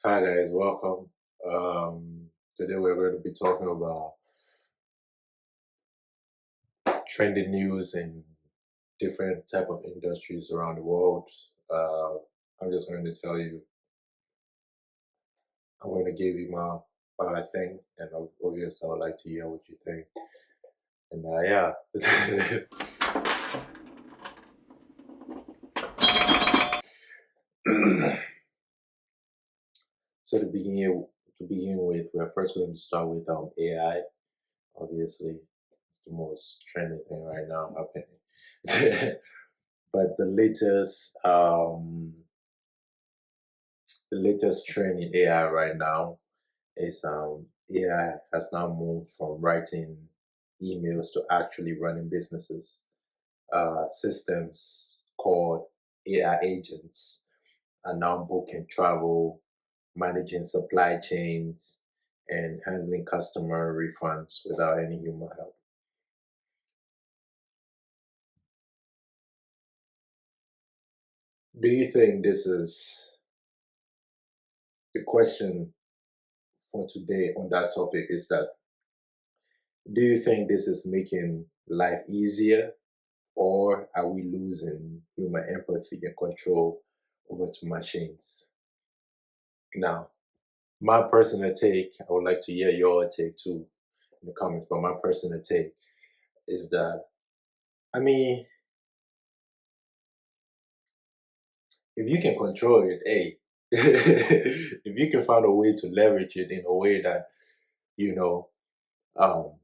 Hi guys, welcome. Today we're going to be talking about trending news in different type of industries around the world. Uh, I'm just going to tell you, I'm going to give you my what I think, and obviously I would like to hear what you think. And yeah. So to begin with, we're first going to start with AI. Obviously, it's the most trending thing right now happening. But the latest trend in AI right now is AI has now moved from writing emails to actually running businesses. Systems called AI agents are now booking travel, managing supply chains, and handling customer refunds without any human help. Do you think this is the question for today on that topic is that do you think this is making life easier, or are we losing human empathy and control over to machines? Now, my personal take, I would like to hear your take too in the comments, but my personal take is that, I mean, if you can control it, hey, if you can find a way to leverage it in a way that, you know, um,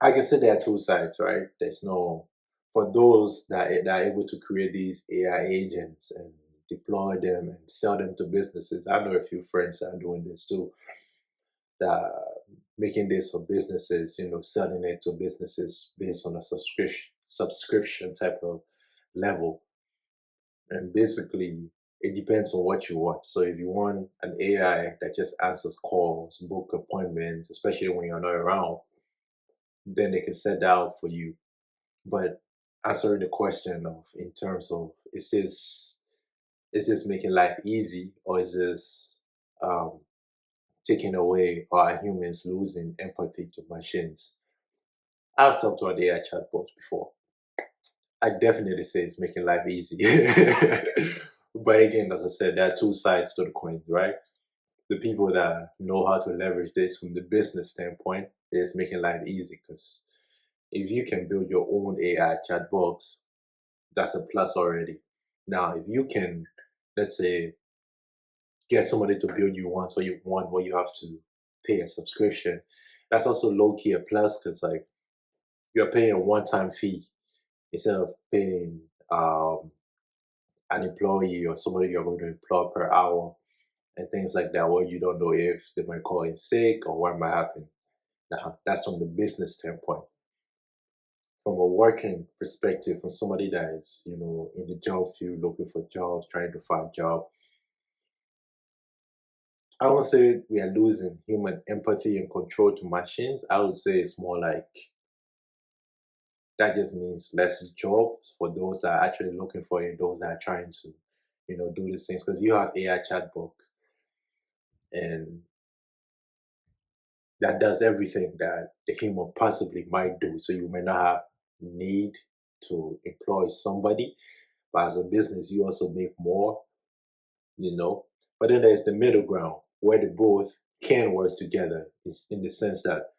I can say there are two sides, right? There's no for those that are able to create these AI agents and deploy them and sell them to businesses. I know a few friends that are doing this too, that are making this for businesses, selling it to businesses based on a subscription type of level. And basically, it depends on what you want. So if you want an AI that just answers calls, book appointments, especially when you're not around, then they can set that out for you. But answering the question of in terms of is this making life easy, or is this um, taking away, or are humans losing empathy to machines? I've talked to an AI chatbot before. I definitely say it's making life easy. But again, as I said, there are two sides to the coin, right? The people that know how to leverage this from the business standpoint, it's making life easy because if you can build your own AI chatbots, that's a plus already. Now, if you can, let's say, get somebody to build you one, so you want where you have to pay a subscription, that's also low key a plus because like you're paying a one-time fee instead of paying an employee or somebody you're going to employ per hour and things like that, where you don't know if they might call in sick or what might happen. Now, that's from the business standpoint. From a working perspective, from somebody that is, in the job field looking for jobs, trying to find job, I would say we are losing human empathy and control to machines. I would say it's more like that just means less jobs for those that are actually looking for it, those that are trying to, do these things. Because you have AI chatbots and that does everything that the human possibly might do. So you may not have need to employ somebody, but as a business, you also make more, you know. But then there's the middle ground where the both can work together. It's in the sense that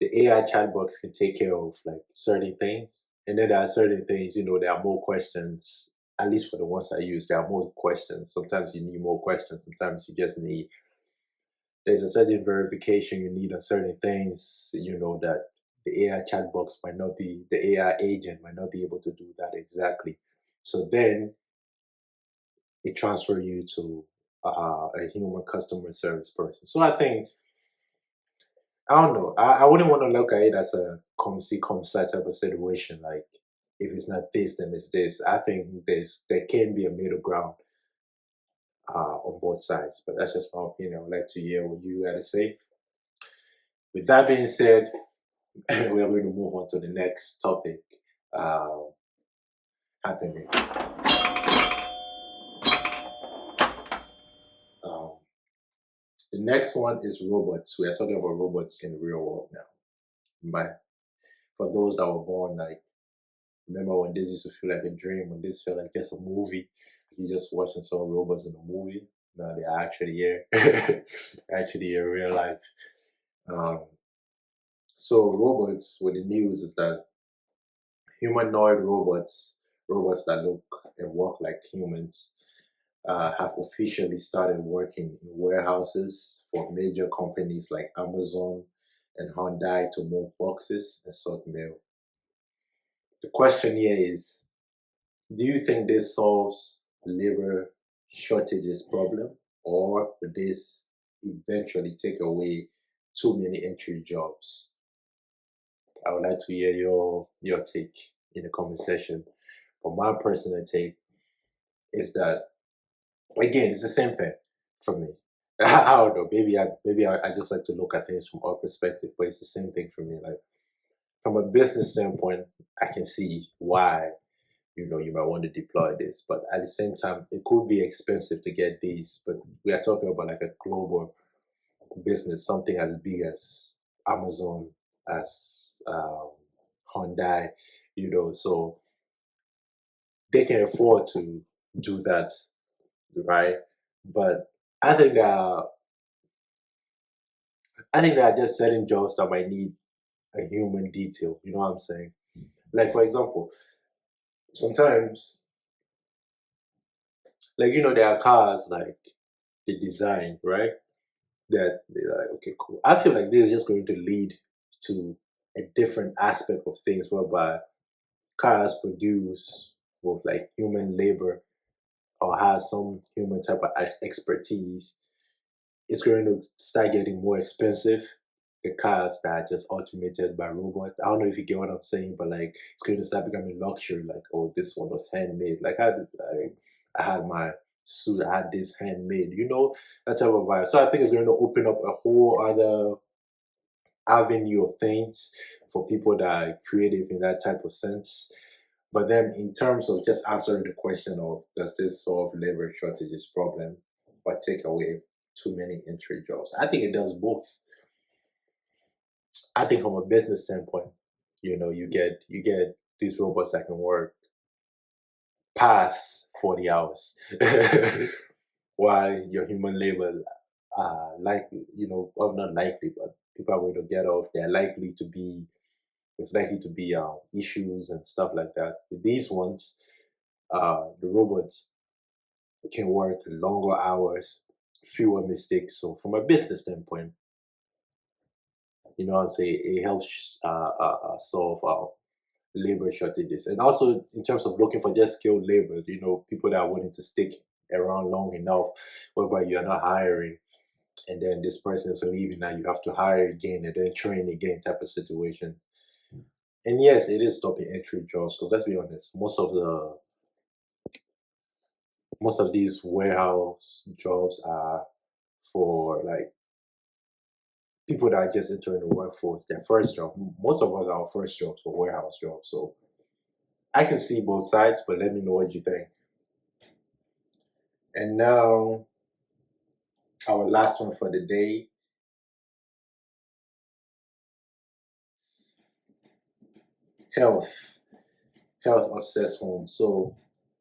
the AI chatbots can take care of like certain things, and then there are certain things, there are more questions. At least for the ones I use, there are more questions. Sometimes you need more questions. Sometimes you just need there's a certain verification you need on certain things. That the AI chatbots might not be the AI agent might not be able to do that exactly. So then it transfer you to a human customer service person. So I think I don't know. I wouldn't want to look at it as a come see come sight type of situation. Like if it's not this, then it's this. I think there can be a middle ground on both sides. But that's just my opinion. I would like to hear what you got to say. With that being said, we are going to move on to the next topic uh, happening. The next one is robots. We are talking about robots in the real world now. My For those that were born like, remember when this used to feel like a dream, when this felt like just a movie, you just watching some robots in a movie. Now they're actually here, actually in real life. Um, so robots, with the news is that humanoid robots that look and walk like humans, have officially started working in warehouses for major companies like Amazon and Hyundai to move boxes and sort mail. The question here is, do you think this solves labor shortages problem, or would this eventually take away too many entry jobs? I would like to hear your take in the comment section. But my personal take is that, again, it's the same thing for me. I don't know. Maybe I just like to look at things from our perspective, but it's the same thing for me. Like, from a business standpoint, I can see why you might want to deploy this, but at the same time, it could be expensive to get these. But we are talking about like a global business, something as big as Amazon, as Hyundai, so they can afford to do that, right? But I think that I think there are just certain jobs that might need a human detail. You know what I'm saying? Like, for example, sometimes, like, there are cars like the design, right? That they're like, okay, cool. I feel like this is just going to lead to a different aspect of things whereby cars produce with like human labor or has some human type of expertise. It's going to start getting more expensive. The cars that are just automated by robots. I don't know if you get what I'm saying, but like it's going to start becoming luxury. Like, oh, this one was handmade. Like I had my suit, I had this handmade. That type of vibe. So I think it's going to open up a whole other avenue of things for people that are creative in that type of sense. But then, in terms of just answering the question of does this solve labor shortages problem or take away too many entry jobs, I think it does both. I think from a business standpoint, you get these robots that can work past 40 hours, while your human labor likely, well, not likely, but people are going to get off. It's likely to be issues and stuff like that. With these ones, the robots can work longer hours, fewer mistakes. So from a business standpoint, what I'm saying, it helps solve labor shortages. And also in terms of looking for just skilled labor, people that are willing to stick around long enough, whereby you are not hiring and then this person is leaving, now you have to hire again and then train again type of situation. And yes, it is stopping entry jobs because let's be honest, most of these warehouse jobs are for like people that are just entering the workforce, their first job. Most of us, our first jobs were warehouse jobs. So I can see both sides, but let me know what you think. And now, our last one for the day, health. Health obsessed home. So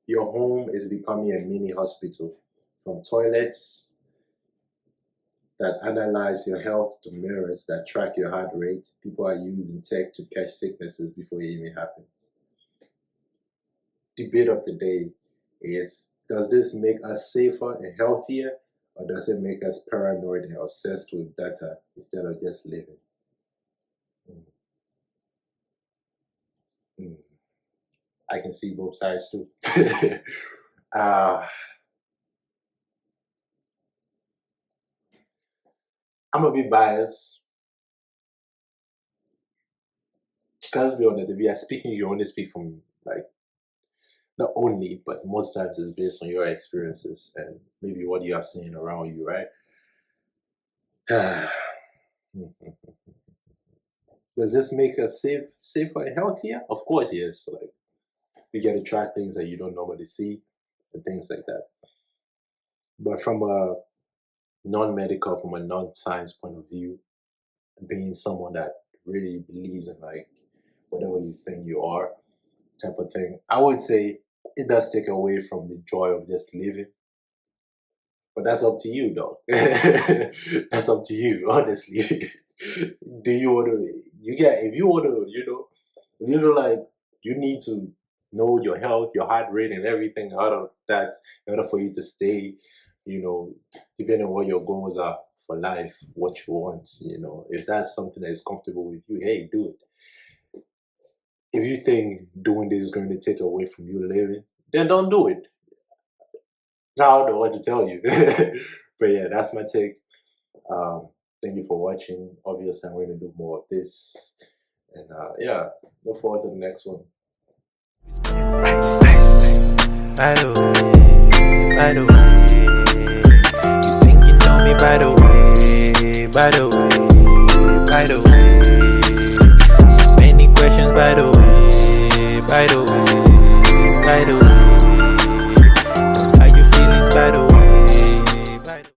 your home is becoming a mini hospital, from toilets that analyze your health to mirrors that track your heart rate. People are using tech to catch sicknesses before it even happens. Debate of the day is, does this make us safer and healthier, or does it make us paranoid and obsessed with data instead of just living? Mm, mm. I can see both sides too. uh, I'm a bit biased. Because let's be honest, if you are speaking, you only speak from like, not only, but most times it's based on your experiences and maybe what you have seen around you, right? Does this make us safer and healthier? Of course, yes. Like, you get to try things that you don't normally see and things like that. But from a non-medical, from a non-science point of view, being someone that really believes in like whatever you think you are, type of thing, I would say it does take away from the joy of just living. But that's up to you, though. That's up to you, honestly. Do you want to? You get if you want to, like you need to know your health, your heart rate, and everything out of that in order for you to stay. Depending on what your goals are for life, what you want. If that's something that is comfortable with you, hey, do it. If you think doing this is going to take away from you living, then don't do it. I don't know what to tell you. But yeah, that's my take. Thank you for watching. Obviously, I'm going to do more of this. And yeah, look forward to the next one. By the way, by the way, you think you know me by the way, by the way, by the way.